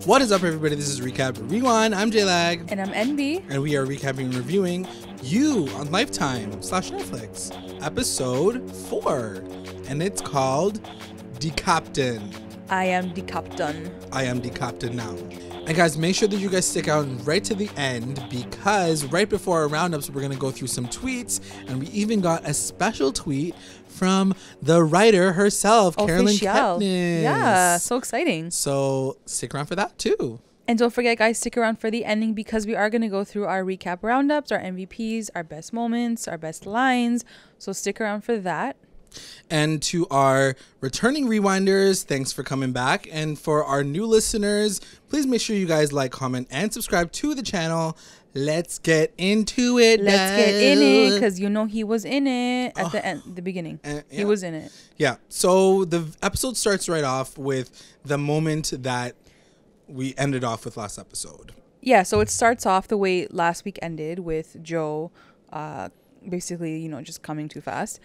What is up, everybody? This is Recap Rewind. I'm JLAG. And I'm NB. And we are recapping and reviewing You on Lifetime / Netflix, episode 4. And it's called The Captain. I am the captain. I am the captain now. And guys, make sure that you guys stick out right to the end, because right before our roundups, we're going to go through some tweets. And we even got a special tweet from the writer herself, Caroline Kepnes. Yeah, so exciting. So stick around for that too. And don't forget, guys, stick around for the ending, because we are going to go through our recap roundups, our MVPs, our best moments, our best lines. So stick around for that. And to our returning rewinders, thanks for coming back. And for our new listeners, please make sure you guys like, comment, and subscribe to the channel. Let's get into it. Let's get in it, because you know he was in it at the end, the beginning. Yeah. He was in it. Yeah. So the episode starts right off with the moment that we ended off with last episode. Yeah. So it starts off the way last week ended, with Joe, basically, you know, just coming too fast.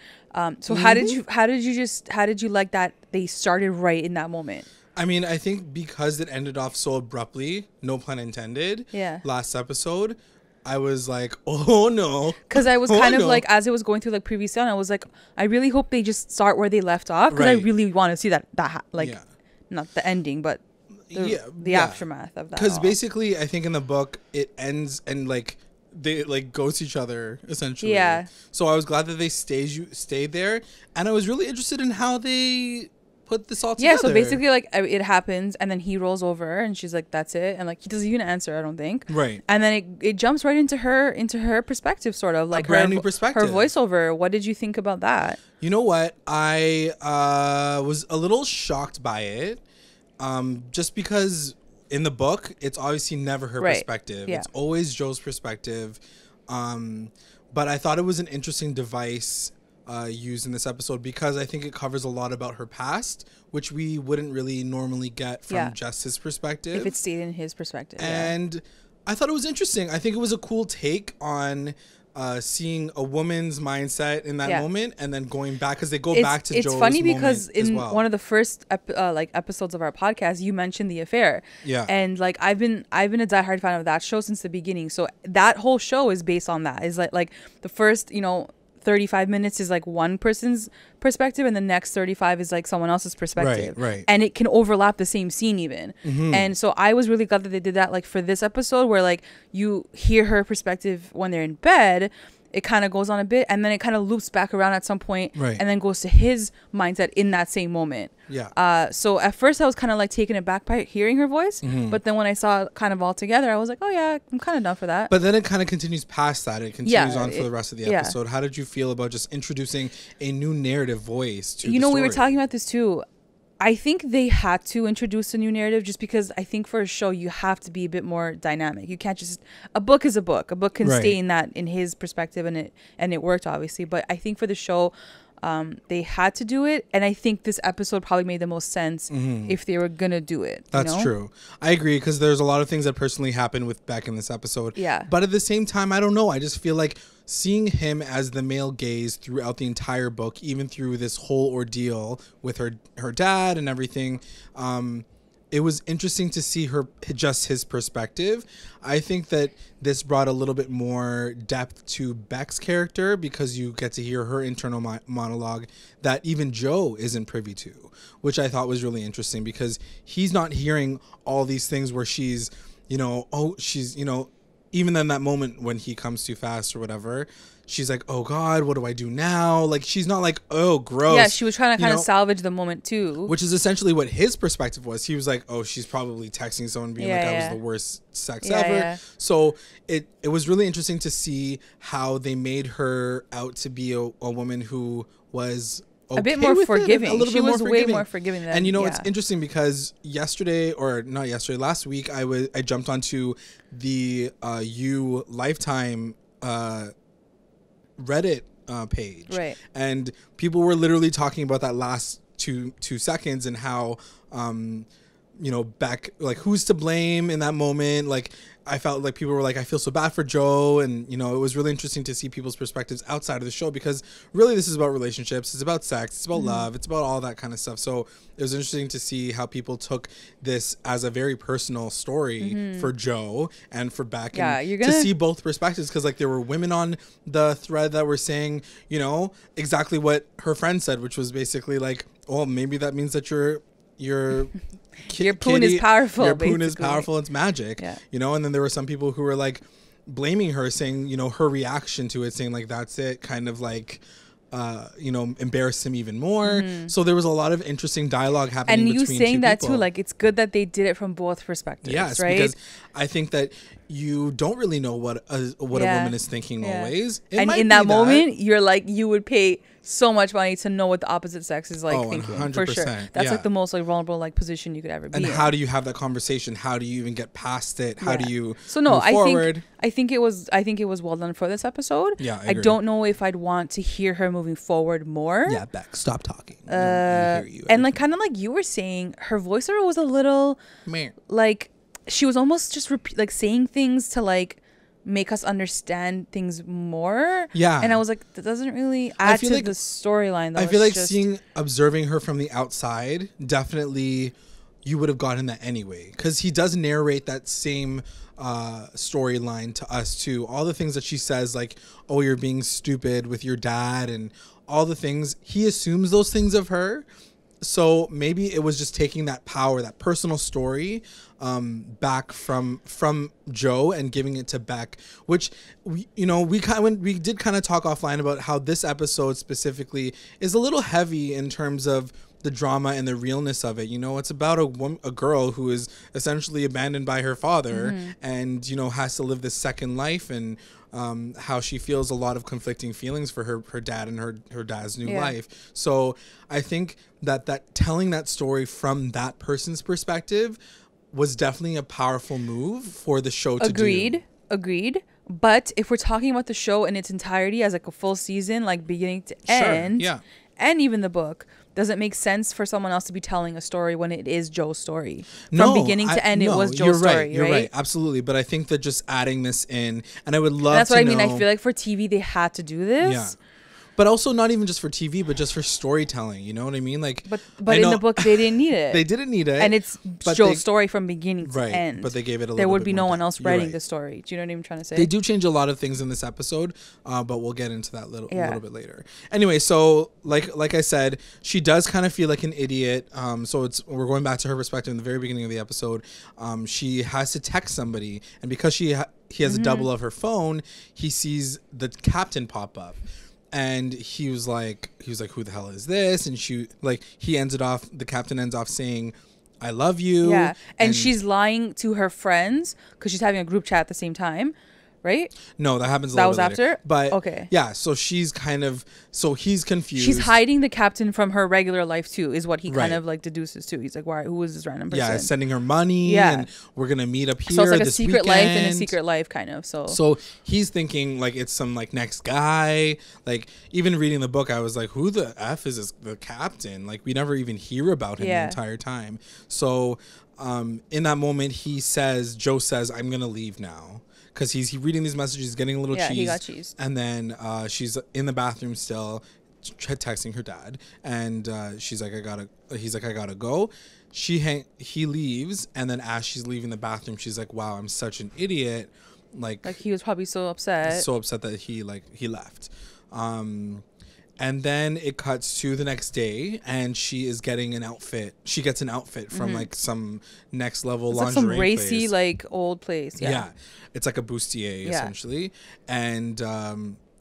So how did you like that they started right in that moment? I mean, I think because it ended off so abruptly, no pun intended. Yeah. Last episode, I was like, oh no. Because I was kind of like, as it was going through like previous on, I was like, I really hope they just start where they left off, because I really want to see that not the ending, but the aftermath of that. Because basically, I think in the book it ends and like they like ghost each other essentially. Yeah. So I was glad that they stayed there, and I was really interested in how they put this all together. Yeah. So basically, like, it happens, and then he rolls over, and she's like, "That's it," and like he doesn't even answer, I don't think. Right. And then it jumps right into her perspective, sort of like a brand new perspective. Her voiceover. What did you think about that? You know what? I was a little shocked by it, just because in the book, it's obviously never her perspective. Yeah. It's always Joe's perspective. But I thought it was an interesting device used in this episode, because I think it covers a lot about her past, which we wouldn't really normally get from just his perspective. If it stayed in his perspective. And I thought it was interesting. I think it was a cool take on seeing a woman's mindset in that moment, and then going back, because they go back to Joe's. It's funny because in one of the first episodes of our podcast, you mentioned The Affair. Yeah. And like I've been a diehard fan of that show since the beginning. So that whole show is based on that. Is like the first, 35 minutes is like one person's perspective, and the next 35 is like someone else's perspective. Right. And it can overlap the same scene even. Mm-hmm. And so I was really glad that they did that, like for this episode, where like you hear her perspective when they're in bed. It kind of goes on a bit, and then it kind of loops back around at some point, and then goes to his mindset in that same moment. Yeah. So at first I was kind of like taken aback by hearing her voice, but then when I saw it kind of all together, I was like, oh yeah, I'm kind of down for that. But then it kind of continues past that. It continues on for the rest of the episode. How did you feel about just introducing a new narrative voice to the story? We were talking about this too. I think they had to introduce a new narrative, just because I think for a show you have to be a bit more dynamic. You can't just, a book is a book. A book can stay in his perspective, and it worked obviously. But I think for the show, they had to do it, and I think this episode probably made the most sense if they were gonna do it. That's true. I agree, because there's a lot of things that personally happened with Beck in this episode. Yeah. But at the same time, I don't know. I just feel like seeing him as the male gaze throughout the entire book, even through this whole ordeal with her dad and everything, it was interesting to see just his perspective. I think that this brought a little bit more depth to Beck's character, because you get to hear her internal monologue that even Joe isn't privy to, which I thought was really interesting, because he's not hearing all these things where she's, even in that moment when he comes too fast or whatever, she's like, oh God, what do I do now? Like, she's not like, oh, gross. Yeah, she was trying to kind of salvage the moment too. Which is essentially what his perspective was. He was like, oh, she's probably texting someone being I was the worst sex ever. Yeah. So it was really interesting to see how they made her out to be a woman who was a bit more forgiving. She was way more forgiving than, and it's interesting, because last week I jumped onto the You Lifetime Reddit page, right? And people were literally talking about that last two seconds, and how you know, back, like, who's to blame in that moment. Like, I felt like people were like, I feel so bad for Joe. And, you know, it was really interesting to see people's perspectives outside of the show, because really this is about relationships. It's about sex. It's about love. It's about all that kind of stuff. So it was interesting to see how people took this as a very personal story for Joe and for Beck. Yeah, and you're gonna to see both perspectives, because like there were women on the thread that were saying, you know, exactly what her friend said, which was basically like, oh, maybe that means that your poon is powerful. Your poon is powerful. It's magic. Yeah. You know, and then there were some people who were like blaming her, saying, you know, her reaction to it, saying like, that's it, kind of like, you know, embarrassed him even more. So there was a lot of interesting dialogue happening. And you saying that people. too, like it's good that they did it from both perspectives. Yes, right? because I think that you don't really know what a woman is thinking always. And in that moment, you're like, you would pay so much money to know what the opposite sex is like thinking. 100%, for sure. That's like the most like vulnerable like position you could ever be and in. how do you have that conversation? How do you even get past it? How do you move forward? I think it was well done for this episode. Yeah, I don't know if I'd want to hear her moving forward more. Yeah, Beck, stop talking. We hear you. And like kind of like you were saying, her voiceover was a little like she was almost just like saying things to like make us understand things more. Yeah. And I was like, that doesn't really add to the storyline. I feel like observing her from the outside, definitely you would have gotten that anyway. Because he does narrate that same storyline to us too. All the things that she says, like, oh, you're being stupid with your dad and all the things. He assumes those things of her. So maybe it was just taking that power, that personal story, back from Joe and giving it to Beck, which we did kind of talk offline about how this episode specifically is a little heavy in terms of the drama and the realness of it. You know, it's about a girl who is essentially abandoned by her father and, you know, has to live this second life, and how she feels a lot of conflicting feelings for her dad and her dad's new life. So I think that telling that story from that person's perspective was definitely a powerful move for the show to do. Agreed. But if we're talking about the show in its entirety as like a full season, like beginning to end, and even the book, does it make sense for someone else to be telling a story when it is Joe's story? From beginning to end, it was Joe's story, You're right, absolutely. But I think that just adding this in, and I would love that's to what I mean. I feel like for TV, they had to do this. Yeah. But also not even just for TV, but just for storytelling. You know what I mean? Like, but in the book, they didn't need it. They didn't need it. And it's Joe's story from beginning to end. But they gave it a little bit. There would be no one else writing the story. Do you know what I'm trying to say? They do change a lot of things in this episode, but we'll get into that a little bit later. Anyway, so like I said, she does kind of feel like an idiot. So we're going back to her perspective in the very beginning of the episode. She has to text somebody, and because he has a double of her phone, he sees the captain pop up. And he was like, who the hell is this? And the captain ends off saying, I love you. Yeah. And she's lying to her friends because she's having a group chat at the same time. Right? No, that happens a little bit later. That was after? But okay. Yeah, so she's he's confused. She's hiding the captain from her regular life too, is what he kind of like deduces too. He's like, why? Who is this random person? Yeah, sending her money and we're going to meet up here. So it's like this a secret weekend. life and a secret life kind of. So he's thinking like it's some like next guy. Like even reading the book, I was like, who the F is the captain? Like we never even hear about him the entire time. So in that moment, Joe says, I'm going to leave now. Because he's reading these messages, he's getting a little cheese. He got cheese. And then she's in the bathroom still, texting her dad. And he's like, I gotta go. He leaves. And then as she's leaving the bathroom, she's like, wow, I'm such an idiot. Like he was probably so upset. So upset that he left. And then it cuts to the next day, and she is getting an outfit. She gets an outfit from like some next level lingerie like some racy place. Like old place. Yeah, it's like a bustier essentially, and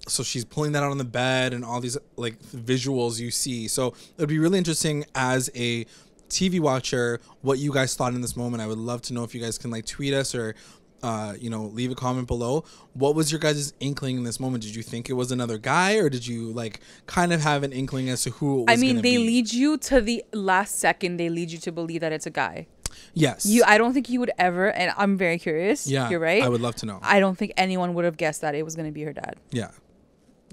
so she's pulling that out on the bed, and all these like visuals you see. So it would be really interesting as a TV watcher what you guys thought in this moment. I would love to know if you guys can like tweet us or leave a comment below. What was your guys' inkling in this moment? Did you think it was another guy, or did you like kind of have an inkling as to who it was? I mean, they lead you to the last second. They lead you to believe that it's a guy. Yes. I don't think you would ever, and I'm very curious. Yeah. You're right. I would love to know. I don't think anyone would have guessed that it was going to be her dad. Yeah.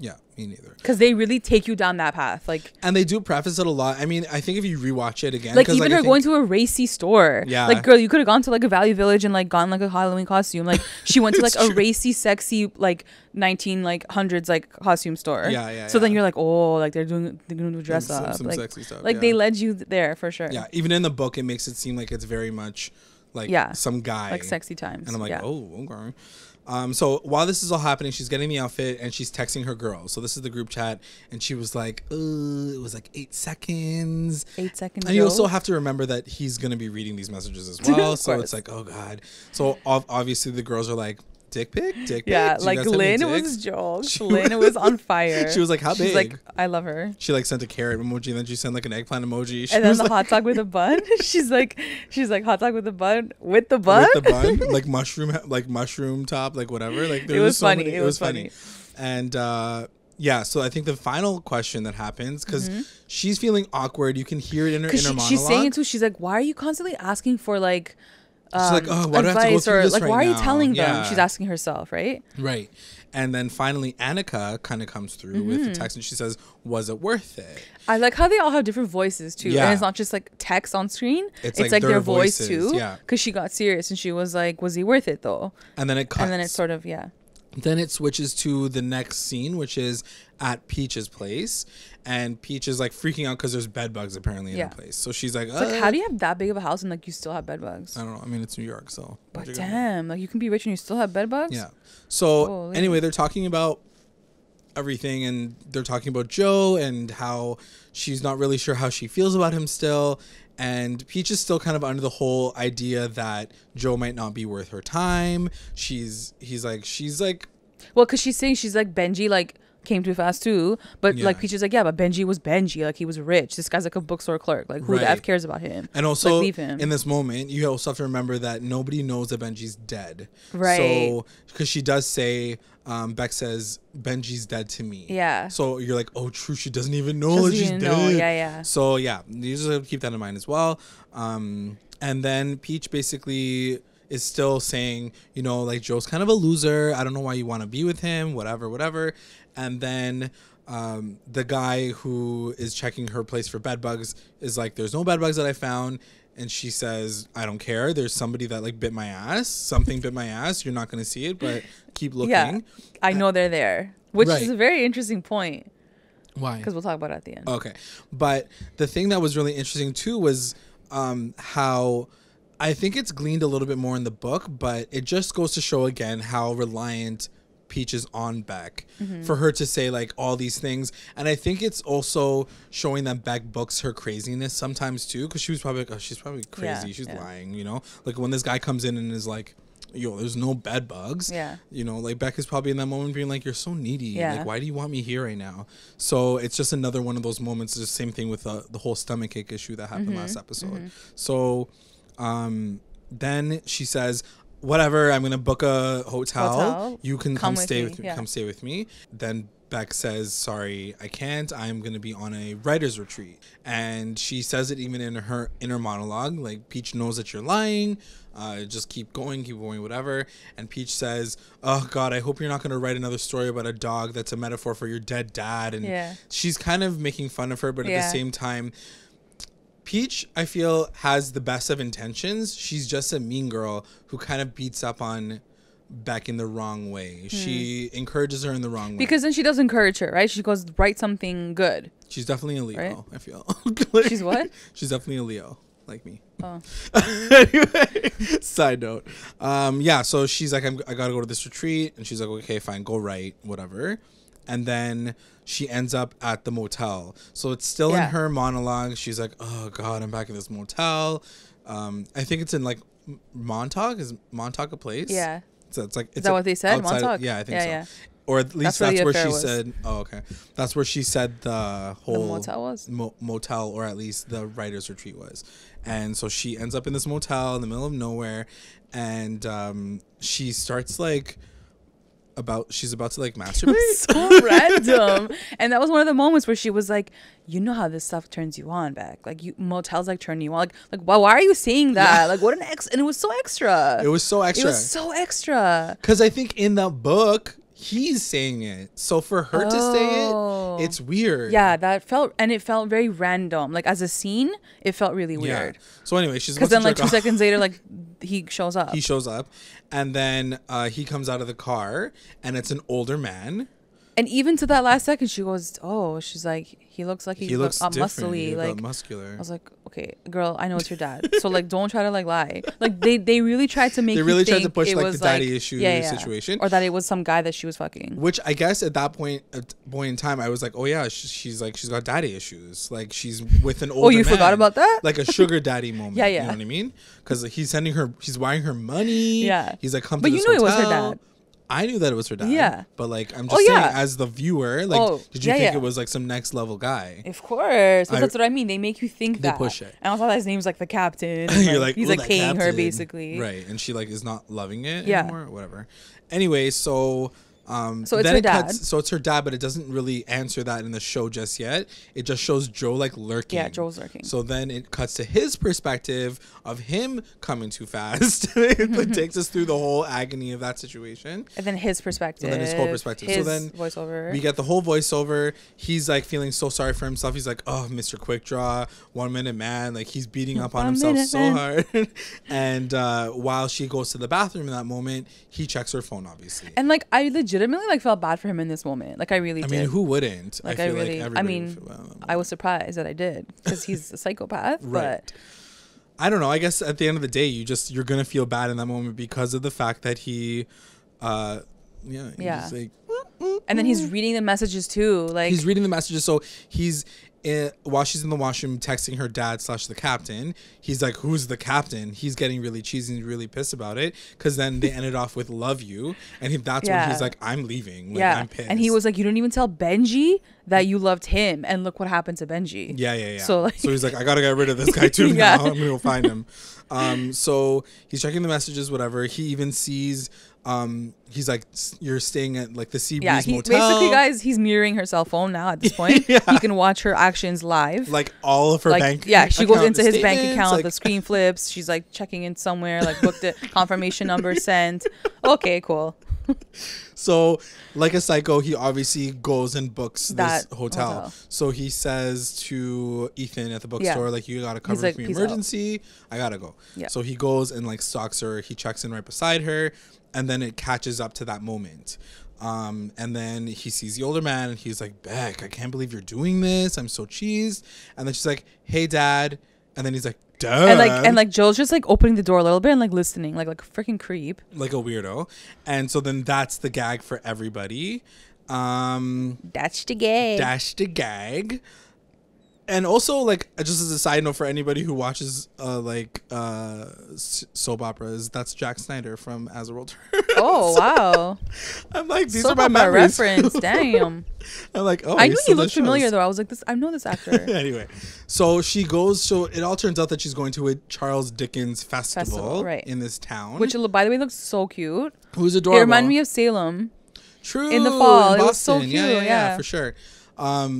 Yeah, me neither. Because they really take you down that path, like. And they do preface it a lot. I mean, I think if you rewatch it again, like even her going to a racy store. Yeah. Like, girl, you could have gone to like a Value Village and like gotten like a Halloween costume. Like she went to like a racy, sexy like 1900s like costume store. Yeah. So then you're like, oh, like they're going to dress up. Some like, sexy stuff. Like they led you there for sure. Yeah. Even in the book, it makes it seem like it's very much like some guy. Like sexy times. And I'm like, oh, okay. So while this is all happening, she's getting the outfit and she's texting her girls. So this is the group chat, and she was like, it was like 8 seconds. 8 seconds. And you also have to remember that he's going to be reading these messages as well. So it's like, oh God. So obviously the girls are like, dick pic? Yeah, like Lynn was jokes. Lynn was on fire. She was like, how big? She's like, I love her. She like sent a carrot emoji, and then she sent like an eggplant emoji. She and then was the hot dog with a bun. She's like hot dog with a bun with the bun. With the bun, like mushroom top, like whatever. Like it was funny. It was funny. And yeah, so I think the final question that happens, because she's feeling awkward. You can hear it in her inner monologue. She's saying it too. She's like, why are you constantly asking for like she's like, oh, why do I have to go through this like, right why are you now? telling them? She's asking herself, right? Right. And then finally, Annika kind of comes through with the text, and she says, was it worth it? I like how they all have different voices, too. Yeah. And it's not just, like, text on screen. It's like their voice, too. Yeah. Because she got serious, and she was like, was he worth it, though? And then it cuts. And then it sort of, Then it switches to the next scene, which is at Peach's place. And Peach is like freaking out because there's bed bugs apparently in her place. So she's like, like, how do you have that big of a house and like you still have bed bugs? I don't know. I mean, it's New York, so. But damn, like you can be rich and you still have bed bugs? Yeah. So anyway, they're talking about everything, and they're talking about Joe and how she's not really sure how she feels about him still. And Peach is still kind of under the whole idea that Joe might not be worth her time. She's like. Well, because she's saying she's like Benji, like came too fast too. But like Peach is like, yeah, but Benji was Benji. Like he was rich. This guy's like a bookstore clerk. Like who the F cares about him? And also, like, leave him. In this moment, you also have to remember that nobody knows that Benji's dead. Right. So, because she does say, Beck says, Benji's dead to me. Yeah. So you're like, oh, true. She doesn't even know that she's dead. Yeah. So yeah, you just have to keep that in mind as well. And then Peach basically is still saying, you know, like Joe's kind of a loser. I don't know why you want to be with him, whatever. And then the guy who is checking her place for bed bugs is like, there's no bed bugs that I found. And she says, I don't care. There's somebody that like bit my ass. Something bit my ass. You're not going to see it, but keep looking. Yeah, I know they're there, which is a very interesting point. Why? Because we'll talk about it at the end. Okay. But the thing that was really interesting too was how I think it's gleaned a little bit more in the book, but it just goes to show again how reliant Peach is on Beck for her to say like all these things. And I think it's also showing that Beck books her craziness sometimes too, because she was probably like, oh, she's probably crazy. She's lying, you know? Like when this guy comes in and is like, yo, there's no bed bugs. Yeah. You know, like Beck is probably in that moment being like, you're so needy. Yeah. Like, why do you want me here right now? So it's just another one of those moments. It's the same thing with the whole stomachache issue that happened last episode. So then she says, whatever, I'm gonna book a hotel. You can come stay with me. Come stay with me. Then Beck says, sorry, I can't. I'm gonna be on a writer's retreat. And she says it even in her inner monologue, like, Peach knows that you're lying. Just keep going, whatever. And Peach says, oh God, I hope you're not gonna write another story about a dog that's a metaphor for your dead dad. And she's kind of making fun of her, but at the same time, Peach, I feel, has the best of intentions. She's just a mean girl who kind of beats up on Beck in the wrong way. She encourages her in the wrong way. Because then she does encourage her, right? She goes, write something good. She's definitely a Leo, right? I feel. She's what? She's definitely a Leo, like me. Oh. Anyway, side note. Yeah, so she's like, I gotta go to this retreat. And she's like, okay, fine, go write, whatever. And then she ends up at the motel. So it's still in her monologue. She's like, oh God, I'm back at this motel. I think it's in like Montauk. Is Montauk a place? Yeah. So it's like, is that what they said? Outside, Montauk? yeah, I think so. Yeah. Or at least that's where she said, oh, okay. That's where she said the whole motel was? Motel, or at least the writer's retreat was. And so she ends up in this motel in the middle of nowhere. And she starts like, she's about to like masturbate. So random. And that was one of the moments where she was like, you know how this stuff turns you on, Beck. Like motels like turn you on. Like why are you saying that? Like what an and it was so extra. It was so extra. Because I think in the book he's saying it. So for her to say it, it's weird. Yeah, it felt very random. Like as a scene, it felt really weird. So anyway, she's because then like 2 seconds later, like he shows up. He shows up, and then he comes out of the car, and it's an older man. And even to that last second, she goes, "Oh," she's like, "He looks like he looks muscly, like muscular." I was like, "Okay, girl, I know it's your dad, so like, don't try to like lie." Like they really tried to make they really you tried think to push it like was the daddy issue situation, or that it was some guy that she was fucking. Which I guess at that point in time, I was like, "Oh yeah, she's got daddy issues. Like she's with an older." Oh, you man. Forgot about that? Like a sugar daddy moment. Yeah. You know what I mean? Because he's wiring her money. Yeah. He's like, come but to this you knew hotel. It was her dad. I knew that it was her dad. Yeah. But like, I'm just saying, as the viewer, like, did you think it was like some next level guy? Of course. But that's what I mean. They make you think that. They push it. And I thought his name's like the captain. You're like, he's like paying her basically. Right. And she like is not loving it anymore. Whatever. Anyway, so it's her dad. So it's her dad, but it doesn't really answer that in the show just yet. It just shows Joe like lurking. Yeah, Joe's lurking. So then it cuts to his perspective of him coming too fast. It takes us through the whole agony of that situation. And then his perspective. And then his whole perspective. His so then voiceover. We get the whole voiceover. He's like feeling so sorry for himself. He's like, "Oh, Mr. Quick Draw, 1 minute man." Like he's beating up on himself so hard. And while she goes to the bathroom in that moment, he checks her phone, obviously. And like I legitimately like felt bad for him in this moment. Like I really did. I mean, who wouldn't? Like I was surprised that I did because he's a psychopath. Right. But I don't know. I guess at the end of the day, you're gonna feel bad in that moment because of the fact that he, he's like, and then he's reading the messages too. Like he's reading the messages. So he's while she's in the washroom texting her dad / the captain. He's like, "Who's the captain?" He's getting really cheesy and really pissed about it because then they ended off with "love you," and that's when he's like, "I'm leaving." Like, I'm pissed. And he was like, "You didn't even tell Benji that you loved him, and look what happened to Benji." Yeah. So he's like, "I gotta get rid of this guy too now. I'm gonna go find him." So he's checking the messages, whatever. He even sees. He's like, "You're staying at like the Seabreeze Motel." Basically, guys, he's mirroring her cell phone now at this point. He can watch her actions live. Like all of her bank. Yeah, she goes into his bank account. Like, the screen flips. She's like checking in somewhere. Like booked it. Confirmation number sent. Okay, cool. So, like a psycho, he obviously goes and books this hotel. So he says to Ethan at the bookstore, like, "You gotta cover for emergency. I gotta go." Yeah. So he goes and like stalks her. He checks in right beside her. And then it catches up to that moment. And then he sees the older man and he's like, "Beck, I can't believe you're doing this. I'm so cheesed." And then she's like, "Hey, Dad." And then he's like, "Dad." And like Joel's just like opening the door a little bit and like listening, like a freaking creep. Like a weirdo. And so then that's the gag for everybody. That's the gag. And also, like, just as a side note for anybody who watches, soap operas, that's Jack Snyder from As the World Turns. Oh, wow. I'm like, these soap are my memories. reference. Damn. I'm like, oh, I knew he looked familiar, though. I was like, I know this actor. Anyway, so she goes, so it all turns out that she's going to a Charles Dickens festival in this town. Which, by the way, looks so cute. Who's adorable. It reminded me of Salem. True. In the fall. In it was so cute. Yeah, for sure.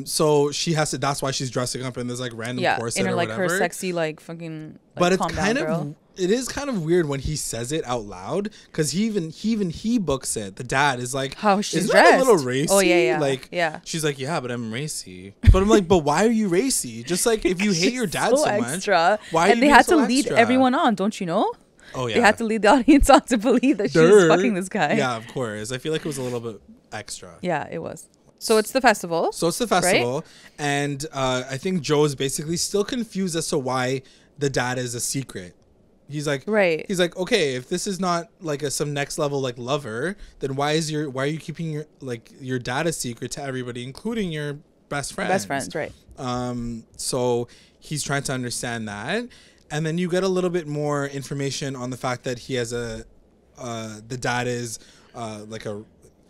So she has to. That's why she's dressing up in this like random corset in her, or like whatever. her sexy like fucking. Like, but it's kind of it is kind of weird when he says it out loud because he books it. The dad is like, how she's dressed. That a little racy. Oh yeah. Like she's like, "Yeah, but I'm racy." But I'm like, "But why are you racy? Just like if you hate your dad so much, why?" And they had to lead everyone on, don't you know? Oh yeah. They had to lead the audience on to believe that she was fucking this guy. Yeah, of course. I feel like it was a little bit extra. Yeah, it was. So it's the festival. Right? And I think Joe is basically still confused as to why the dad is a secret. He's like, He's like, okay, if this is not like some next level like lover, then why are you keeping your dad a secret to everybody, including your best friends? Best friends, right? So he's trying to understand that, and then you get a little bit more information on the fact that he has the dad is like a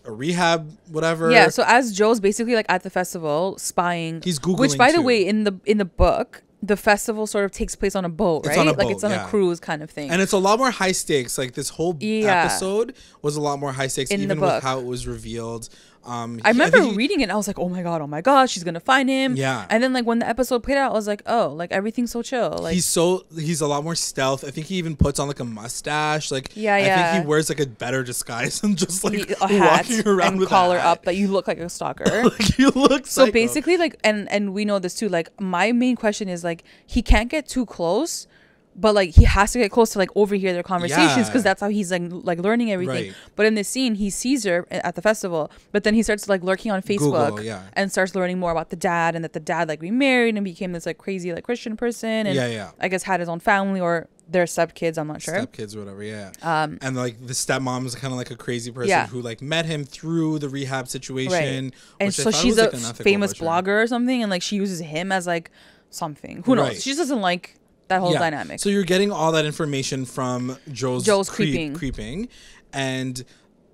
rehab, whatever. Yeah. So as Joe's basically like at the festival spying, he's Googling. Which, by the way, in the book, the festival sort of takes place on a boat, right? It's on a like boat, it's on a cruise kind of thing. And it's a lot more high stakes. Like this whole episode was a lot more high stakes, even with how it was revealed. I remember reading it and I was like, oh my god, she's gonna find him. Yeah. And then like when the episode played out, I was like, oh, like everything's so chill. Like he's a lot more stealth. I think he even puts on like a mustache. Like I think he wears like a better disguise than just like a hat walking around and with collar a hat. up that you look like a stalker. Like you look so basically like and we know this too. Like my main question is like he can't get too close. But like he has to get close to like overhear their conversations because that's how he's like learning everything. Right. But in this scene, he sees her at the festival, but then he starts like lurking on Facebook and starts learning more about the dad and that the dad like remarried and became this like crazy like Christian person and I guess had his own family or their stepkids. I'm not sure. Stepkids or whatever. Yeah. And like the stepmom is kind of like a crazy person who like met him through the rehab situation. Right. And so she's a famous blogger or something, and like she uses him as like something. Who knows? She just doesn't like that whole dynamic. So you're getting all that information from Joe's creeping and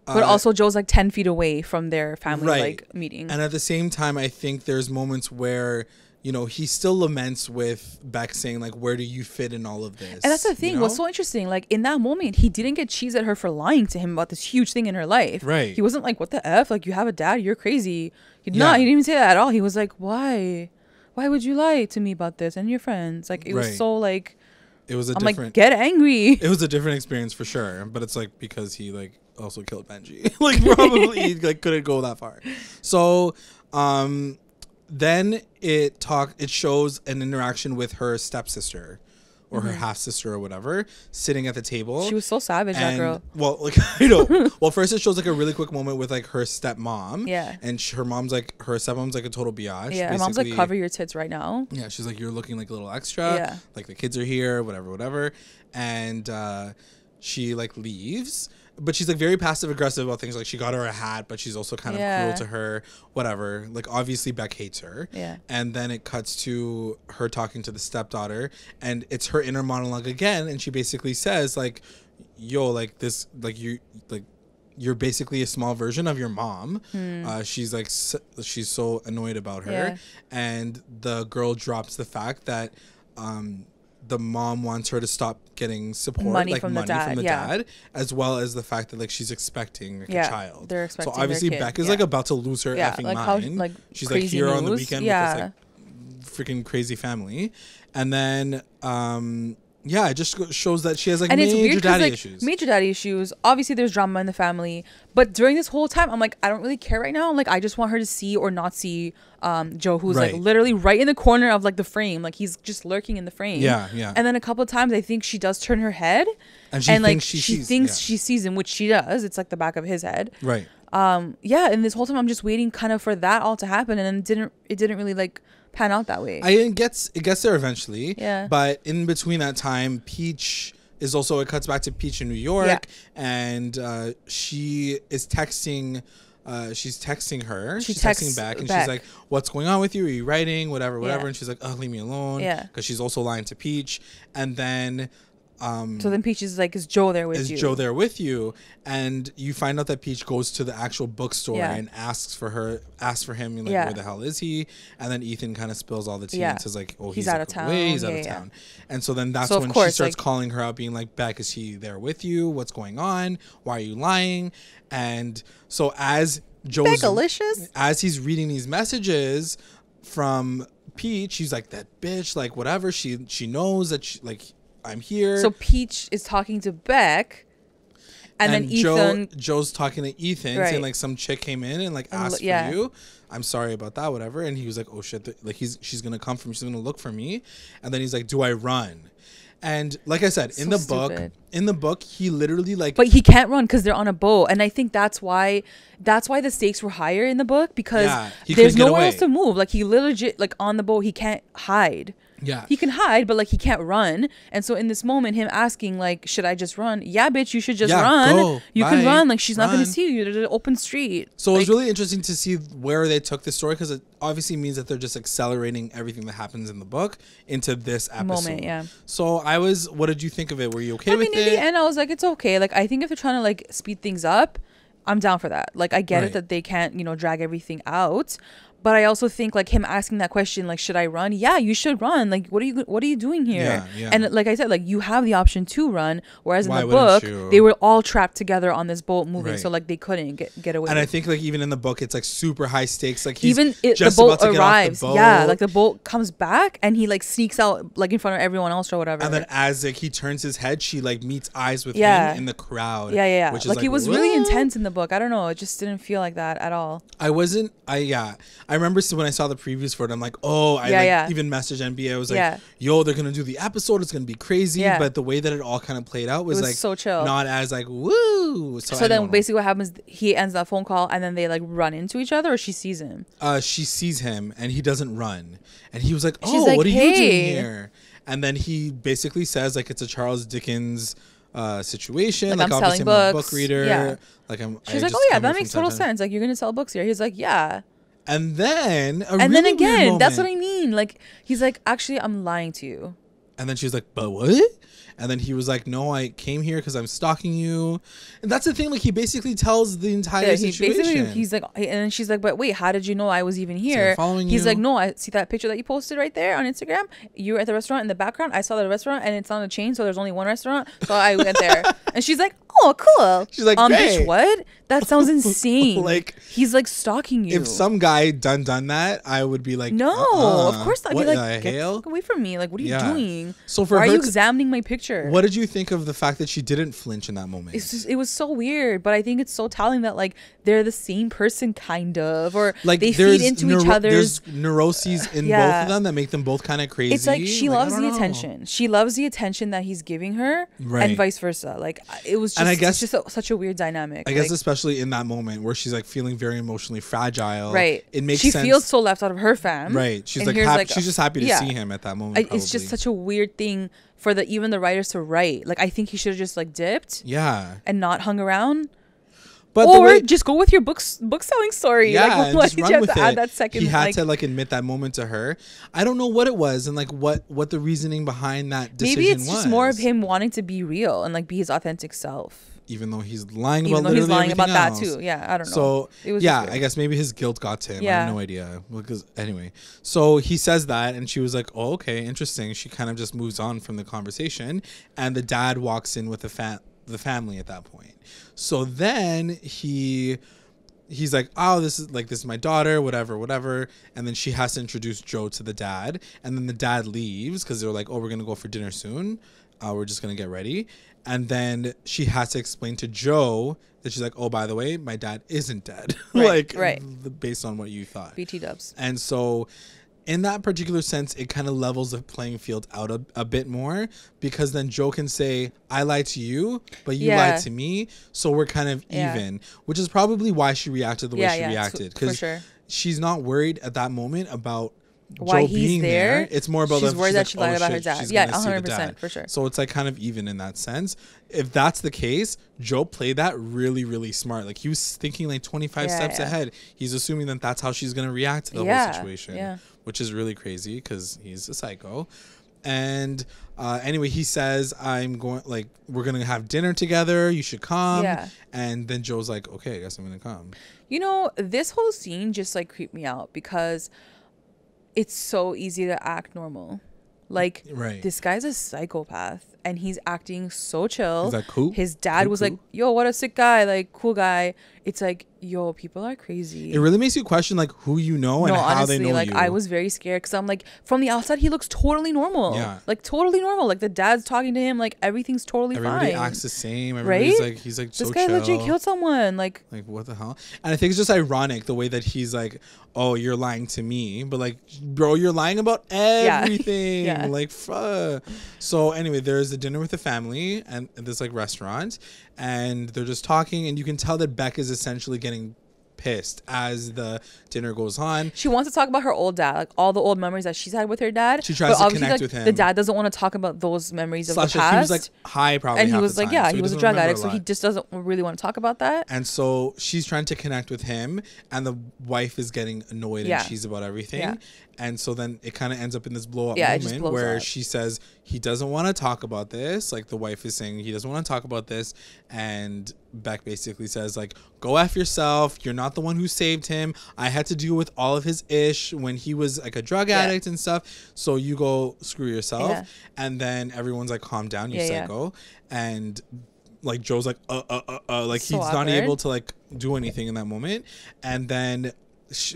but also Joe's like 10 feet away from their family like meeting. And at the same time, I think there's moments where, you know, he still laments with Beck saying like, where do you fit in all of this? And that's the thing. You know? What's so interesting, like in that moment, he didn't get cheesed at her for lying to him about this huge thing in her life. Right. He wasn't like, what the F? Like, you have a dad, you're crazy. He didn't even say that at all. He was like, why? Why would you lie to me about this and your friends? Like it was so like it was I'm like, get angry. It was a different experience for sure, but it's like because he like also killed Benji. Like probably like couldn't go that far. So then it shows an interaction with her stepsister or her half sister or whatever sitting at the table. She was so savage, that girl. Well, like I know. Well, first it shows like a really quick moment with like her stepmom. Yeah. And her stepmom's like a total biatch. Yeah. Her mom's like, cover your tits right now. Yeah. She's like, you're looking like a little extra. Yeah. Like the kids are here, whatever. And she like leaves. But she's like very passive aggressive about things. Like she got her a hat, but she's also kind of cruel to her, whatever. Like obviously Beck hates her. Yeah. And then it cuts to her talking to the stepdaughter, and it's her inner monologue again. And she basically says like, yo, like this, like you're basically a small version of your mom. She's like, she's so annoyed about her. Yeah. And the girl drops the fact that, the mom wants her to stop getting money from the dad, as well as the fact that like she's expecting like, a child. They're expecting so obviously their kid. Beck is like about to lose her effing like mind. Like she's like here on the weekend with this like freaking crazy family, and then it just shows that she has like major daddy issues. Major daddy issues. Obviously, there's drama in the family, but during this whole time, I'm like, I don't really care right now. Like, I just want her to see or not see Joe, who's like literally right in the corner of like the frame. Like he's just lurking in the frame. Yeah. And then a couple of times, I think she does turn her head, and she thinks she sees him, which she does. It's like the back of his head. Right. And this whole time, I'm just waiting kind of for that all to happen, and it didn't really like pan out that way. It gets there eventually. Yeah. But in between that time, Peach is also, it cuts back to Peach in New York, and she is texting. She's texting her. She's texting back, and she's like, "What's going on with you? Are you writing? Whatever." And she's like, "Oh, leave me alone." Yeah. Because she's also lying to Peach, and then. So then Peach is like, is Joe there with you? Is Joe there with you? And you find out that Peach goes to the actual bookstore and asks for him, like, where the hell is he? And then Ethan kind of spills all the tea and says like, oh, he's out of town. He's out of town. And so then that's when she starts calling her out, being like, Beck, is he there with you? What's going on? Why are you lying? And so as Joe's as he's reading these messages from Peach, he's like, that bitch, like whatever. She knows that she, like, I'm here. So Peach is talking to Beck, and then Ethan. Joe's talking to Ethan, saying like some chick came in and like asked for you. I'm sorry about that, whatever. And he was like, oh shit, like she's gonna come for me. She's gonna look for me. And then he's like, do I run? And like I said, in the book, he literally like. But he can't run because they're on a boat, and I think that's why the stakes were higher in the book, because there's nowhere else to move. Like he literally like on the boat, he can't hide. Yeah. He can hide, but like he can't run. And so in this moment, him asking like, should I just run? Yeah, bitch, you should just run. Go. You can run. Like she's not going to see you. There's an open street. So it was really interesting to see where they took the story, because it obviously means that they're just accelerating everything that happens in the book into this episode. Moment, So what did you think of it? Were you okay with it? I mean, in the end, I was like, it's okay. Like I think if they're trying to like speed things up, I'm down for that. Like I get it that they can't, drag everything out. But I also think like him asking that question, like, should I run? Yeah, you should run. Like, what are you doing here? Yeah, yeah. And like I said, like you have the option to run, whereas Why in the book wouldn't you? they were all trapped together on this boat moving, Right. so like they couldn't get away. And I think like even in the book, it's like super high stakes. Like he's even just the boat about to get arrives, off the boat. yeah, like the boat comes back and he like sneaks out like in front of everyone else or whatever. And then as like he turns his head, she like meets eyes with Yeah. him in the crowd. yeah. Which is Like it was really "What?" intense in the book. I don't know. It just didn't feel like that at all. I remember when I saw the previews for it, I'm like, oh, I even messaged NBA. I was like, yo, they're gonna do the episode. It's gonna be crazy. Yeah. But the way that it all kind of played out was like so chill. not as like woo. So then basically what happens? He ends that phone call and then they like run into each other, or she sees him. She sees him and he doesn't run, and he was like, oh, She's like, what are you doing "Hey." here? And then he basically says like it's a Charles Dickens situation. Like, Like I'm obviously selling I'm a books. book reader. Yeah. Like She's like, oh yeah, that makes total sense. Like you're gonna sell books here. He's like, yeah. And then Then again, that's what I mean. Like he's like, actually, I'm lying to you. And then she was like, but what? And then he was like, no, I came here because I'm stalking you. And that's the thing. Like, he basically tells the entire situation. He's like, and then she's like, but wait, how did you know I was even here? He's like, no, I see that picture that you posted right there on Instagram. You were at the restaurant in the background. I saw the restaurant and it's on a chain. So there's only one restaurant. So I went there. And she's like, oh, cool. She's like, bitch, what? That sounds insane. Like, he's like stalking you. If some guy done that, I would be like, no, of course I'd be like, get the fuck away from me. Like, what are you doing? So for why her are you examining my picture? What did you think of the fact that she didn't flinch in that moment? It was so weird, but I think it's so telling that like they're the same person, kind of, or like they feed into each other's. There's neuroses in both of them that make them both kind of crazy. It's like she loves the attention. She loves the attention that he's giving her, and vice versa. Like it was just, and I guess, it's just such a weird dynamic. I guess especially in that moment where she's like feeling very emotionally fragile. Right. It makes sense. She feels so left out of her fam. Right. She's like she's just happy to see him at that moment. It's just such a weird thing for even the writers to write. Like I think he should have just like dipped. Yeah. And not hung around. But or just go with your book selling story. Yeah, like, why did you have to add that second? He had to like admit that moment to her. I don't know what it was and like what the reasoning behind that decision was. Maybe it's just more of him wanting to be real and like be his authentic self. Even though he's lying about that too. Yeah, I don't know. So it was I guess maybe his guilt got to him. Yeah. I have no idea. Because anyway, so he says that and she was like, oh, okay, interesting. She kind of just moves on from the conversation and the dad walks in with the family at that point. So then he's like, oh, this is my daughter, whatever. And then she has to introduce Joe to the dad. And then the dad leaves because they're like, oh, we're going to go for dinner soon. We're just going to get ready. And then she has to explain to Joe that she's like, oh, by the way, my dad isn't dead. Right. Based on what you thought. BT dubs. And so in that particular sense, it kind of levels the playing field out a bit more because then Joe can say, I lied to you, but you lied to me. So we're kind of even, which is probably why she reacted the way she reacted. Because she's not worried at that moment about why Joe he's being there. It's more about she's worried that she lied about her dad. Yeah, 100% for sure. So it's like kind of even in that sense. If that's the case, Joe played that really, really smart. Like he was thinking like 25 steps ahead. He's assuming that that's how she's going to react to the whole situation, which is really crazy because he's a psycho. And anyway, he says, we're going to have dinner together. You should come. Yeah. And then Joe's like, okay, I guess I'm going to come. You know, this whole scene just like creeped me out because it's so easy to act normal. Like, this guy's a psychopath and he's acting so chill. Is that cool? His dad was like, yo, what a sick guy, like cool guy. It's like, yo, people are crazy. It really makes you question like who you know and how they know like, you. I was very scared because I'm like, from the outside, he looks totally normal. Yeah. Like totally normal. Like the dad's talking to him, like everything's totally fine. Everybody acts the same. Everybody's like, he's like, so chill. This guy legit killed someone. Like what the hell? And I think it's just ironic the way that he's like, oh, you're lying to me. But like, bro, you're lying about everything. Yeah. Like, fuck. So anyway, there's a dinner with the family and this like restaurant and they're just talking and you can tell that Beck is essentially getting pissed as the dinner goes on. She wants to talk about her old dad, like all the old memories that she's had with her dad. She tries to connect with him. The dad doesn't want to talk about those memories of the past. He was like high probably and he was like, yeah, so he was a drug addict, so he just doesn't really want to talk about that. And so she's trying to connect with him and the wife is getting annoyed and cheesed about everything. And so then it kind of ends up in this blow up it just moment blows where up. she says he doesn't want to talk about this. Like the wife is saying he doesn't want to talk about this. And Beck basically says like, go F yourself. You're not the one who saved him. I had to deal with all of his ish when he was like a drug addict and stuff. So you go screw yourself. Yeah. And then everyone's like, calm down, you psycho. And like Joe's like, like so he's awkward. not able to like do anything in that moment. And then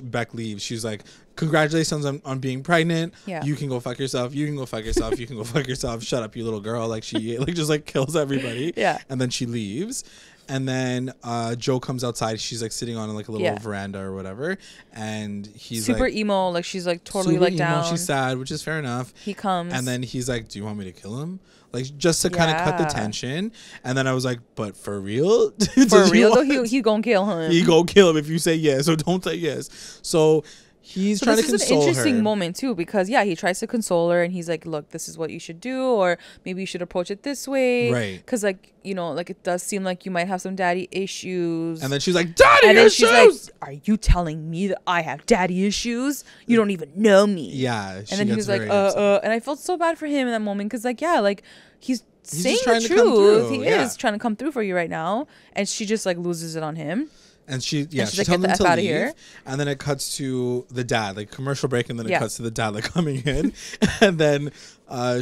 Beck leaves. She's like, congratulations on being pregnant. Yeah. You can go fuck yourself. You can go fuck yourself. You can go fuck yourself. Shut up, you little girl. Like she like just like kills everybody. Yeah. And then she leaves. And then Joe comes outside. She's like sitting on like a little veranda or whatever. And he's super like, emo. Like she's like totally super like emo. down. She's sad, which is fair enough. He comes. And then he's like, do you want me to kill him? Like just to kind of cut the tension. And then I was like, but for real? For real though, he gonna kill him. He gonna kill him if you say yes. So don't say yes. So he's trying to console her. This is an interesting moment too, because he tries to console her and he's like, look, this is what you should do, or maybe you should approach it this way, right? Because like, you know, like it does seem like you might have some daddy issues. And then she's like, daddy and then issues. She's like, are you telling me that I have daddy issues? You don't even know me. Yeah. And then he was like, and I felt so bad for him in that moment, because like, like he's saying the truth. He is trying to come through for you right now, and she just like loses it on him. And she tells like, him to leave, here. And then it cuts to the dad, like commercial break, and then it cuts to the dad like coming in, and then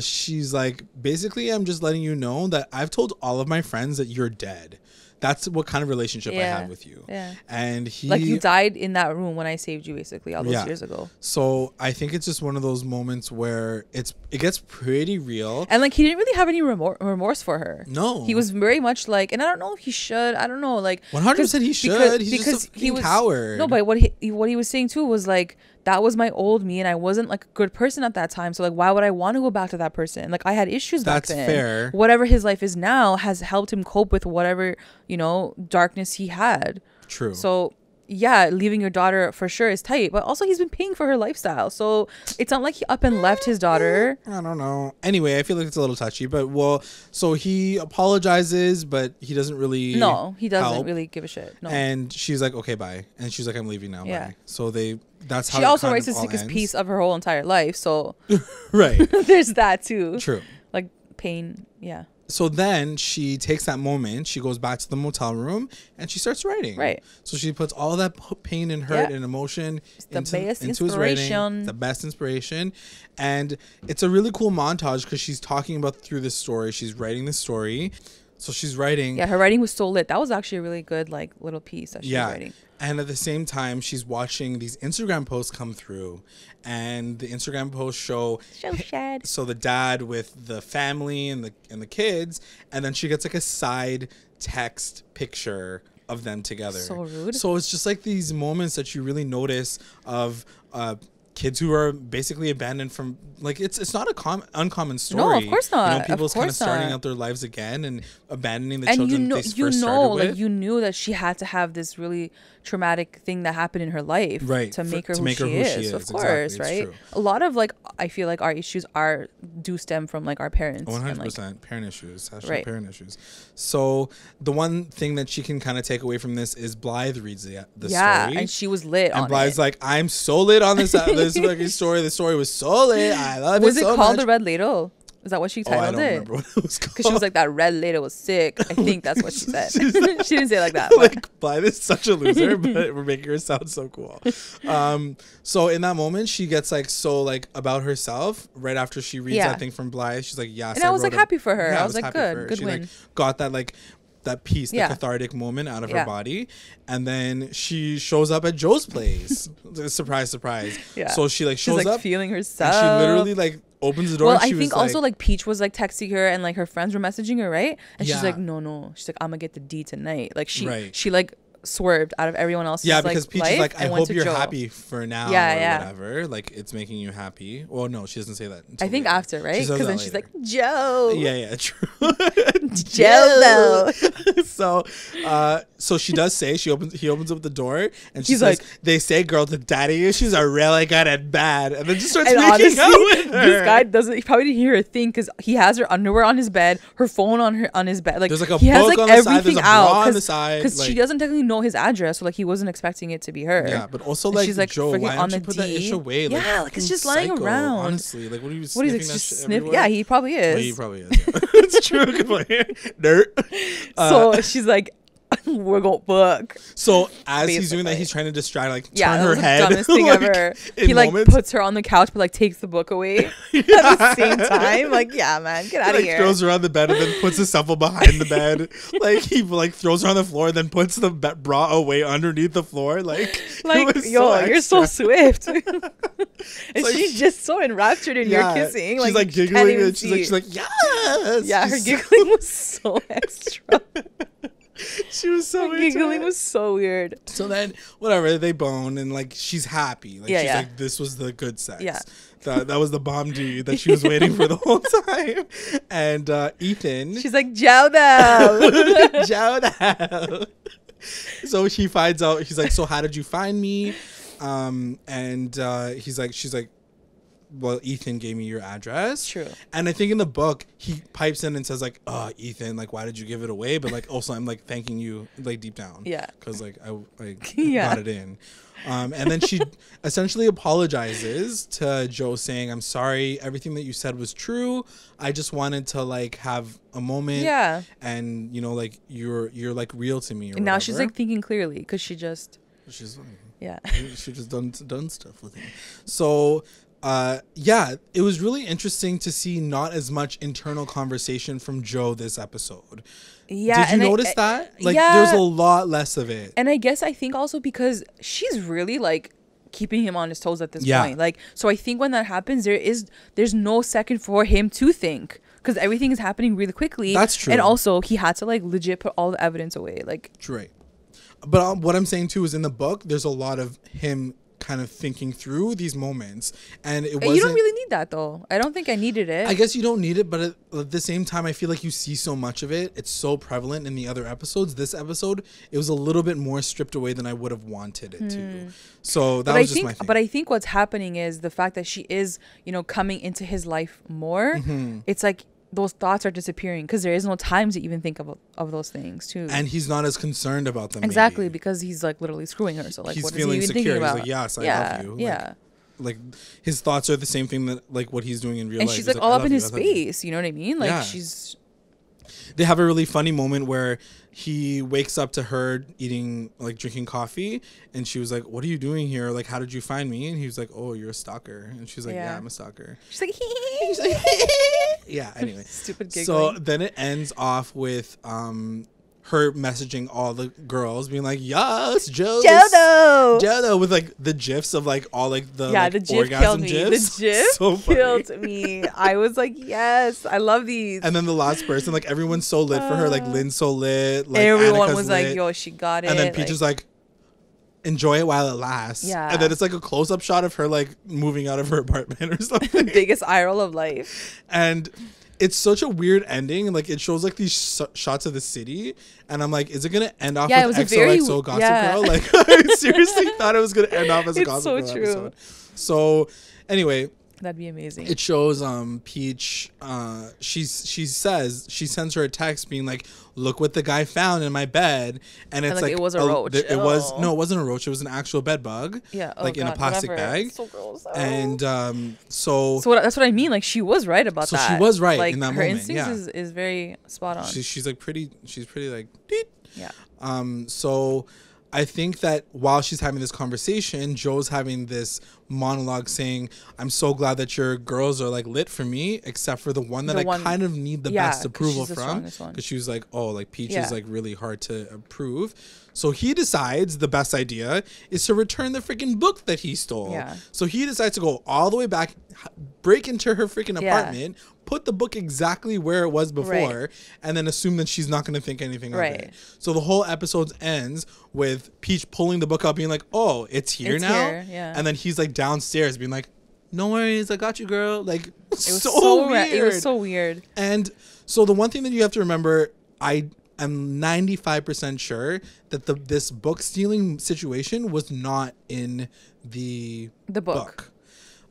she's like, basically, I'm just letting you know that I've told all of my friends that you're dead. That's what kind of relationship I have with you. Yeah. And he, like, you died in that room when I saved you, basically, all those years ago. So I think it's just one of those moments where it gets pretty real. And like, he didn't really have any remorse for her. No. He was very much like, and I don't know if he should. I don't know, like 100% he should. He's just a coward. No, but what he was saying too was like, that was my old me, and I wasn't like a good person at that time. So like, why would I want to go back to that person? Like, I had issues back then. That's fair. Whatever his life is now has helped him cope with whatever, you know, darkness he had. True. So leaving your daughter for sure is tight, but also he's been paying for her lifestyle, so it's not like he up and left his daughter. I don't know. Anyway, I feel like it's a little touchy, but so he apologizes, but he doesn't really. No, he doesn't really give a shit. No. And she's like, okay, bye. And she's like, I'm leaving now. Bye. So that's how she also writes the sickest piece of her whole entire life. So right, there's that too. True. Like pain. Yeah. So then she takes that moment, she goes back to the motel room, and she starts writing. Right. So she puts all that pain and hurt and emotion into his writing. The best inspiration. And it's a really cool montage because she's talking about through this story. She's writing this story. So she's writing. Yeah, her writing was so lit. That was actually a really good like little piece that she was writing. And at the same time, she's watching these Instagram posts come through. And the Instagram posts show sad. So the dad with the family and the kids. And then she gets like a side text picture of them together. So rude. So it's just like these moments that you really notice of kids who are basically abandoned from, like, it's not a uncommon story. No, of course not. You know, people's kind of starting out their lives again and abandoning the and children they first started with. Like, you knew that she had to have this really traumatic thing that happened in her life to make her who she is. Of course, exactly. Right? A lot of, like, I feel like our issues do stem from, like, our parents. 100%. Like, parent issues. Parent issues. So the one thing that she can kind of take away from this is Blythe reads the story. Yeah, and she was lit on it. And Blythe's like, I'm so lit on this fucking story. The story was so lit. I love it so much. Was it called The Red Ladle? Is that what she titled I don't it? remember what it was called. Because she was like, that red ladle was sick. I think that's what she said. She didn't say it like that. Like, Blythe is such a loser, but we're making her sound so cool. So in that moment, she gets like so like about herself right after she reads that thing from Blythe. She's like, yes. And I was like happy for her. Yeah, I was like, good she win. Like got that like that piece, the cathartic moment out of her body. And then she shows up at Joe's place. Surprise, surprise. Yeah. So she like shows She's, like, up feeling herself. And she literally like opens the door. Well, and I think also like Peach was like texting her and like her friends were messaging her, right? And she's like, no. She's like, I'm gonna get the D tonight. Like she like swerved out of everyone else's because Peach is like, I hope you're Joe. happy for now or whatever. Like, it's making you happy. Well, no, she doesn't say that. I think later. After, right? Because then she's like, Joe. Yeah, true. Joe though. so she does say he opens up the door and she says, like, they say girls with daddy issues are really good and bad, and then just starts making honestly, out with her. This guy doesn't. He probably didn't hear a thing because he has her underwear on his bed, her phone on his bed. Like there's like a he book has like on the everything side, there's a out bra on the side, because like, she doesn't technically know his address, so like he wasn't expecting it to be her. Yeah, but also like, she's like, Joe, why don't you put that ish away? Like, yeah, like it's just lying around. Honestly, like what are you sniffing that shit sniff? Yeah, he probably is. Well, he probably is. Yeah. It's true. Dirt. So she's like, we're gonna book. So as he's doing that, he's trying to distract, like turn her head. Dumbest thing like, ever. He like puts her on the couch, but like takes the book away at the same time. Like, yeah, man, get out of here. Throws her on the bed and then puts his cell phone behind the bed. Like he like throws her on the floor, and then puts the bra away underneath the floor. Like yo, you're so swift. And like, she's just so enraptured in your kissing. She's like giggling, and she's like yes. Yeah, her giggling was so extra. She was so giggling was so weird. So then whatever, they bone and like she's happy. Like she's like, this was the good sex. Yeah. That was the bomb D that she was waiting for the whole time. And Ethan, she's like, Jodo. Jodo. So he finds out, he's like, so how did you find me? And she's like, well, Ethan gave me your address. True. And I think in the book he pipes in and says like, oh, Ethan, like, why did you give it away? But like also I'm like thanking you like deep down. Yeah. Because like I got it in. And then she essentially apologizes to Joe, saying, I'm sorry, everything that you said was true. I just wanted to like have a moment. Yeah. And you know, like you're like real to me. Or and now whatever. she's like thinking clearly because she's like, yeah. She just done stuff with him. So yeah, it was really interesting to see not as much internal conversation from Joe this episode. Yeah. Did you notice that? Like, there's a lot less of it. And I guess I think also because she's really like keeping him on his toes at this point. Like, so I think when that happens, there's no second for him to think because everything is happening really quickly. That's true. And also he had to like legit put all the evidence away. Like, right. But what I'm saying too is in the book, there's a lot of him kind of thinking through these moments, and it wasn't. You don't really need that though. I don't think I needed it. I guess you don't need it, but at the same time, I feel like you see so much of it. It's so prevalent in the other episodes. This episode, it was a little bit more stripped away than I would have wanted it to. So that was just my thing. But I think what's happening is the fact that she is, coming into his life more. Mm-hmm. It's like those thoughts are disappearing because there is no time to even think of those things too. And he's not as concerned about them. Exactly, because he's like literally screwing her. So like, he's what feeling is he even secure. Thinking about? He's like, yes, I love you. Yeah. Like his thoughts are the same thing that like what he's doing in real life. And she's like all up in his space. You know what I mean? Like she's. They have a really funny moment where he wakes up to her drinking coffee, and she was like, what are you doing here? Like, how did you find me? And he was like, oh, you're a stalker. And she's like, yeah, I'm a stalker. She's like, yeah, anyway. Stupid giggling. So then it ends off with her messaging all the girls being like, yes, Jodo, with like the gifs of like all like the the GIF orgasm killed me. GIFs. The GIF so killed me. I was like, yes, I love these. And then the last person, like everyone's so lit for her, like Lynn's so lit, like everyone Annika's was lit. like, yo, she got it. And then Peach is like, enjoy it while it lasts. Yeah. And then it's like a close-up shot of her like moving out of her apartment or something. The biggest eye roll of life. And it's such a weird ending, and like it shows like these shots of the city, and I'm like, is it gonna end off with XOXO Gossip Girl? Like, I seriously thought it was gonna end off as a Gossip Girl episode. So anyway, that'd be amazing. It shows Peach. She sends her a text being like, look what the guy found in my bed, and it's like it was a roach. It wasn't a roach. It was an actual bed bug. Yeah, in a plastic bag. It's so gross. And so that's what I mean. Like she was right about that. So she was right like, in that her moment. instincts is very spot on. She's pretty like. Yeah. So I think that while she's having this conversation, Joe's having this monologue saying, I'm so glad that your girls are like lit for me, except for the one that I kind of need the best approval from. Because she was like, oh, like Peach is like really hard to approve. So he decides the best idea is to return the freaking book that he stole. Yeah. So he decides to go all the way back, break into her freaking apartment, put the book exactly where it was before, and then assume that she's not going to think anything of it. So the whole episode ends with Peach pulling the book up, being like, oh, it's here now? Yeah. And then he's like downstairs being like, no worries, I got you, girl. Like, it was so weird. It was so weird. And so the one thing that you have to remember, I I'm 95% sure that this book stealing situation was not in the book.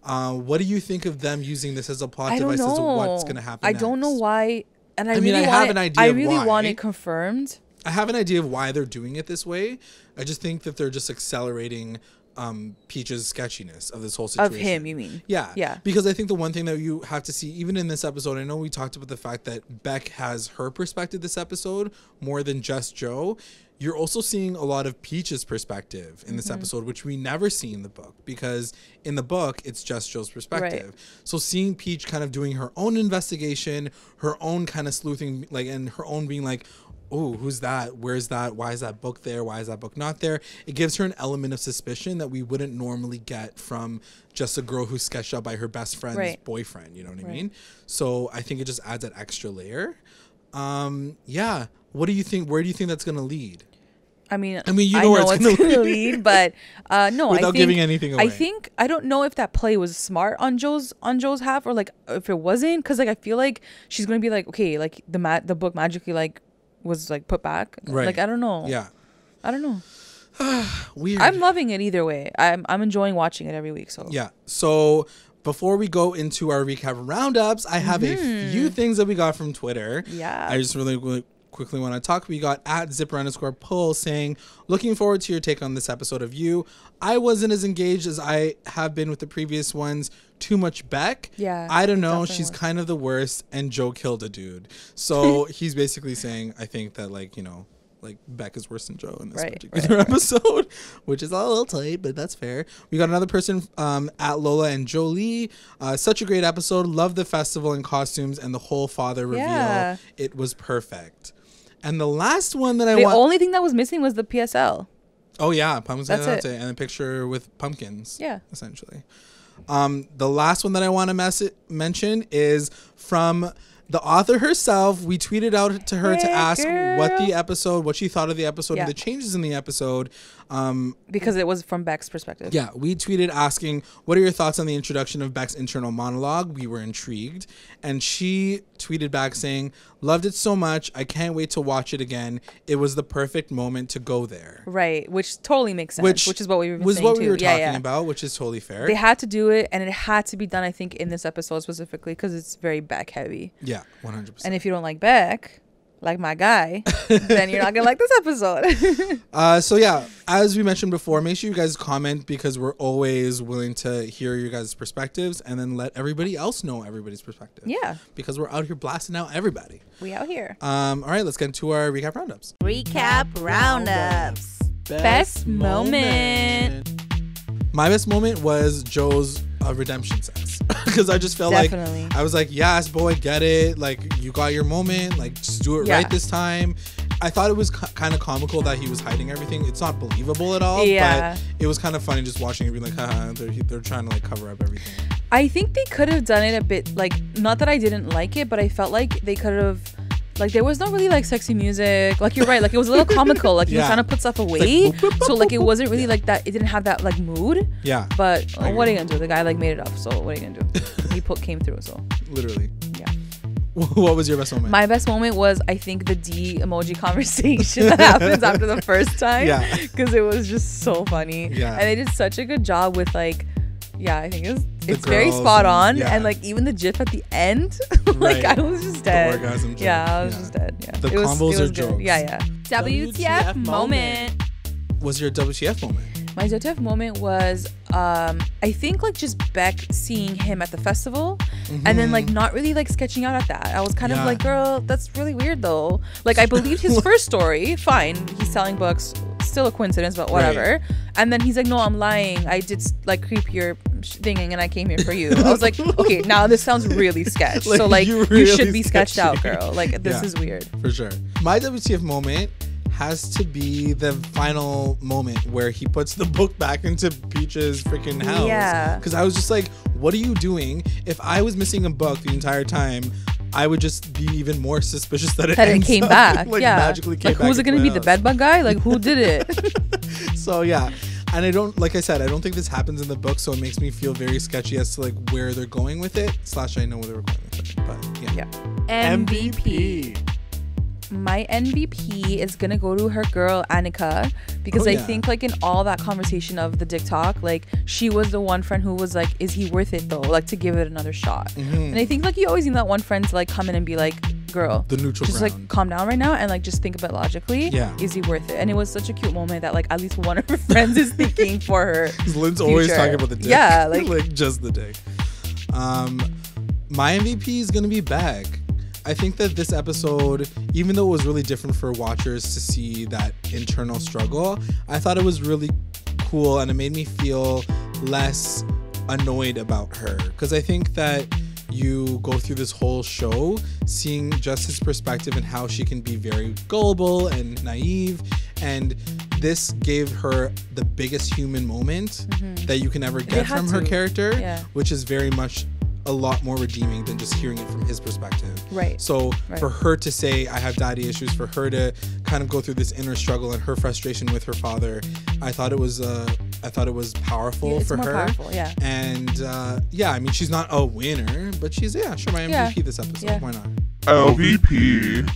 What do you think of them using this as a plot device as to what's going to happen I don't know why. And I have an idea. I really want it confirmed. I have an idea of why they're doing it this way. I just think that they're just accelerating Peach's sketchiness of this whole situation. Of him, you mean? Yeah. Yeah. Because I think the one thing that you have to see, even in this episode, I know we talked about the fact that Beck has her perspective this episode more than just Joe. You're also seeing a lot of Peach's perspective in this episode, which we never see in the book, because in the book, it's just Joe's perspective. Right. So seeing Peach kind of doing her own investigation, her own kind of sleuthing, like, and her own being like, oh, who's that? Where's that? Why is that book there? Why is that book not there? It gives her an element of suspicion that we wouldn't normally get from just a girl who's sketched out by her best friend's boyfriend. You know what I mean? So I think it just adds that extra layer. Yeah. What do you think? Where do you think that's going to lead? I mean, you know where it's going to lead, but no, without giving anything away. I don't know if that play was smart on Joe's half, or like if it wasn't, because like I feel like she's going to be like, okay, like the book magically like was like put back, right? Like I don't know. Yeah, I don't know. Weird. I'm loving it either way. I'm enjoying watching it every week. So yeah. So before we go into our recap roundups, I have a few things that we got from Twitter. Yeah, I just really quickly want to talk. We got @zipper_pull saying, looking forward to your take on this episode of You. I wasn't as engaged as I have been with the previous ones. Too much Beck. Yeah, I don't know. She's kind of the worst, and Joe killed a dude. So he's basically saying, I think that like, you know, like Beck is worse than Joe in this particular episode, which is a little tight, but that's fair. We got another person at Lola and Jolie. Such a great episode. Love the festival and costumes and the whole father reveal. Yeah. It was perfect. And the last one that the only thing that was missing was the PSL. Oh yeah, pumpkins. That's it. And a picture with pumpkins. Yeah, essentially. The last one that I want to mention is from the author herself. We tweeted out to her to ask what she thought of the episode and the changes in the episode. Because it was from Beck's perspective. Yeah, we tweeted asking, what are your thoughts on the introduction of Beck's internal monologue? We were intrigued. And she tweeted back saying, loved it so much. I can't wait to watch it again. It was the perfect moment to go there. Right, which totally makes sense, which is what we were saying what we were talking about, which is totally fair. They had to do it, and it had to be done, I think, in this episode specifically, because it's very Beck heavy. Yeah, 100%. And if you don't like Beck, like my guy, then you're not gonna like this episode. So yeah, as we mentioned before, make sure you guys comment, because we're always willing to hear your guys' perspectives, and then let everybody else know everybody's perspective. Yeah, because we're out here blasting out everybody. We out here. All right, let's get into our recap roundups. Recap roundups. Best moment. My best moment was Joe's redemption sex, because I just felt like I was like, yes, boy, get it, like you got your moment, like just do it right this time. I thought it was kind of comical that he was hiding everything. It's not believable at all, but it was kind of funny just watching it, be like, haha, they're trying to like cover up everything. I think they could have done it a bit, like, not that I didn't like it, but I felt like they could have, like, there was not really like sexy music, like you're right, like it was a little comical, like he was trying to put stuff away, like, boop, boop, boop, so like it wasn't really like that, it didn't have that like mood. Yeah, but what are you gonna do? The guy like made it up, so what are you gonna do? He came through, so literally. Yeah. What was your best moment? My best moment was, I think, the D emoji conversation that happens after the first time, because it was just so funny. And they did such a good job with like, I think it's very spot on, and like even the gif at the end, like I was just dead. The orgasm joke. I was just dead. Yeah, the combos are jokes. WTF moment. Was your WTF moment? My WTF moment was, I think like just Beck seeing him at the festival, and then like not really like sketching out at that. I was kind of like, girl, that's really weird though. Like I believed his first story, fine, he's selling books, still a coincidence, but whatever. And then he's like, no, I'm lying. I did like creepier thing, and I came here for you. I was like, okay, now this sounds really sketch. So like you should be sketched out, girl. Like this is weird. For sure. My WTF moment has to be the final moment where he puts the book back into Peach's freaking house. Yeah. Because I was just like, what are you doing? If I was missing a book the entire time, I would just be even more suspicious that it came back. Like magically came back. Who's it going to be? The bedbug guy? Like who did it? So yeah. And I don't, like I said, I don't think this happens in the book, so it makes me feel very sketchy as to like where they're going with it. / I know where they're going with it. But yeah. MVP. My MVP is gonna go to her girl Annika, because I think like in all that conversation of the TikTok, like she was the one friend who was like, is he worth it though, like to give it another shot. And I think like you always need that one friend to like come in and be like, girl, the neutral just ground. Like calm down right now and like just think about logically, is he worth it? And it was such a cute moment that like at least one of her friends is thinking for her. Lynn's always talking about the dick. Yeah, like, like just the dick. My MVP is gonna be Beck. I think that this episode, even though it was really different for watchers to see that internal struggle, I thought it was really cool, and it made me feel less annoyed about her, because I think that you go through this whole show seeing just his perspective and how she can be very gullible and naive, and this gave her the biggest human moment that you can ever get from her character, which is very much a lot more redeeming than just hearing it from his perspective. Right. So for her to say, I have daddy issues, for her to kind of go through this inner struggle and her frustration with her father, I thought it was powerful for her. Powerful, And I mean, she's not a winner, but she's my MVP this episode. Why not? LVP.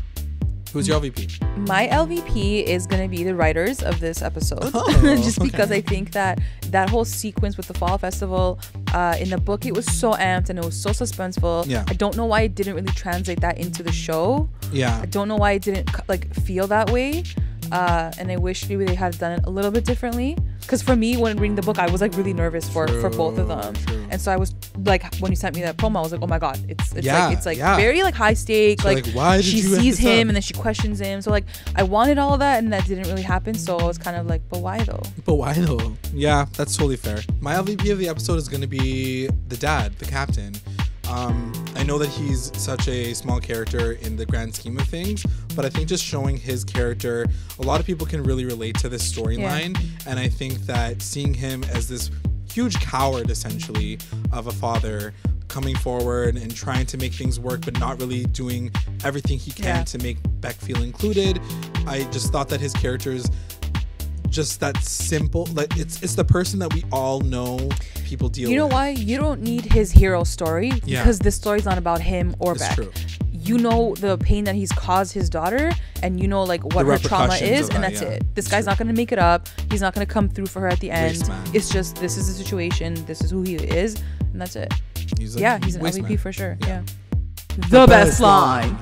Who's your LVP? My LVP is going to be the writers of this episode. Just because I think that whole sequence with the fall festival, in the book, it was so amped and it was so suspenseful. I don't know why it didn't really translate that into the show. I don't know why it didn't like feel that way. And I wish maybe they had done it a little bit differently. Because for me, when reading the book, I was like really nervous for both of them. And so I was like, when you sent me that promo, I was like, oh my god, it's like very like high stakes. So like why did she you sees him and then she questions him. So like I wanted all of that, and that didn't really happen. So I was kind of like, but why though? Yeah, that's totally fair. My LVP of the episode is going to be the dad, the captain. I know that he's such a small character in the grand scheme of things, but I think just showing his character, a lot of people can really relate to this storyline. And I think that seeing him as this huge coward, essentially, of a father coming forward and trying to make things work, but not really doing everything he can to make Beck feel included, I just thought that his character's just that simple. Like it's the person that we all know people deal with. You know why? You don't need his hero story, because this story's not about him or Beck. True. You know the pain that he's caused his daughter, and you know like what her trauma is, and that's it. This guy's not gonna make it up. He's not gonna come through for her at the end. It's just, this is the situation, this is who he is, and that's it. He's an LVP for sure. The best line.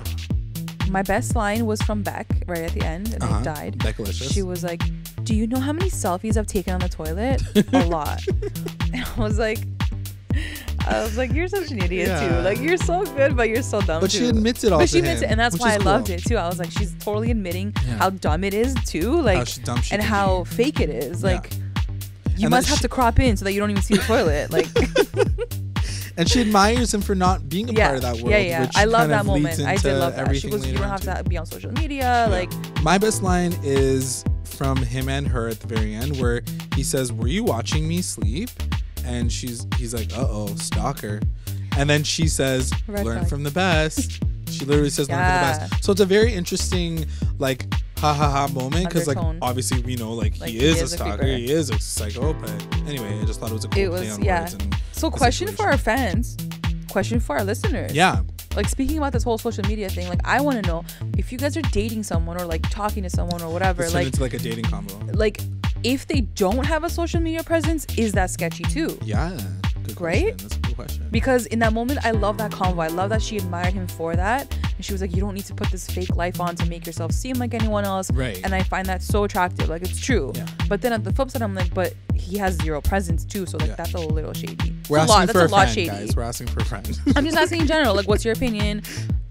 My best line was from Beck right at the end, and I died. Beckalicious. She was like, do you know how many selfies I've taken on the toilet? A lot. And I was like, you're such an idiot too. Like, you're so good, but you're so dumb but too. She admits it all. But she admits it, and that's why I loved it too. I was like, she's totally admitting how dumb it is too, like, how fake it is. Like, you must have to crop in so that you don't even see the toilet. Like. And she admires him for not being a part of that world. Which I love that moment. I did love that. She was, you don't have to be on social media. Like, my best line is from him and her at the very end, where he says, "Were you watching me sleep?" And he's like, "Uh-oh, stalker." And then she says, "Learn from the best." She literally says, "Learn from the best." So it's a very interesting, like, ha ha ha moment, because like obviously we know like he is a stalker, he is a psycho, but anyway, I just thought it was a cool play on words. And so question for our fans, question for our listeners. Like, speaking about this whole social media thing, like, I want to know if you guys are dating someone or like talking to someone or whatever, like it's like a dating combo. Like, if they don't have a social media presence, is that sketchy too? Good question. Right? That's a good question. Because in that moment, I love that convo. I love that she admired him for that. And she was like, you don't need to put this fake life on to make yourself seem like anyone else. Right. And I find that so attractive. Like, it's true. But then at the flip side, I'm like, but he has zero presence too. So like, that's a little shady. We're asking for a friend, guys. We're asking for a friend. I'm just asking in general. Like, what's your opinion?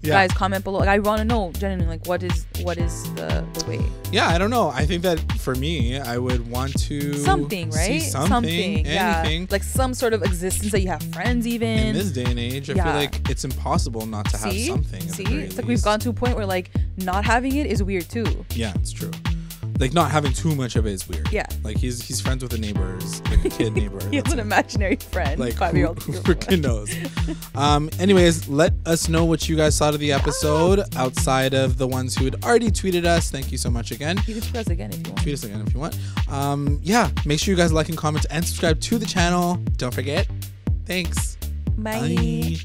Guys, comment below. Like, I want to know genuinely, like, what is the way? I don't know. I think that for me, I would want to something, right? See something, anything, like some sort of existence, that you have friends even in this day and age. I feel like it's impossible not to have something. It's like we've gone to a point where like not having it is weird too. Yeah, it's true. Like, not having too much of it is weird. Like, he's friends with the neighbors, like a kid neighbor. He has an imaginary friend. Like, 5-year-old. Who freaking knows? Anyways, let us know what you guys thought of the episode outside of the ones who had already tweeted us. Thank you so much again. You can tweet us again if you want. Tweet us again if you want. Make sure you guys like and comment and subscribe to the channel. Don't forget. Thanks. Bye.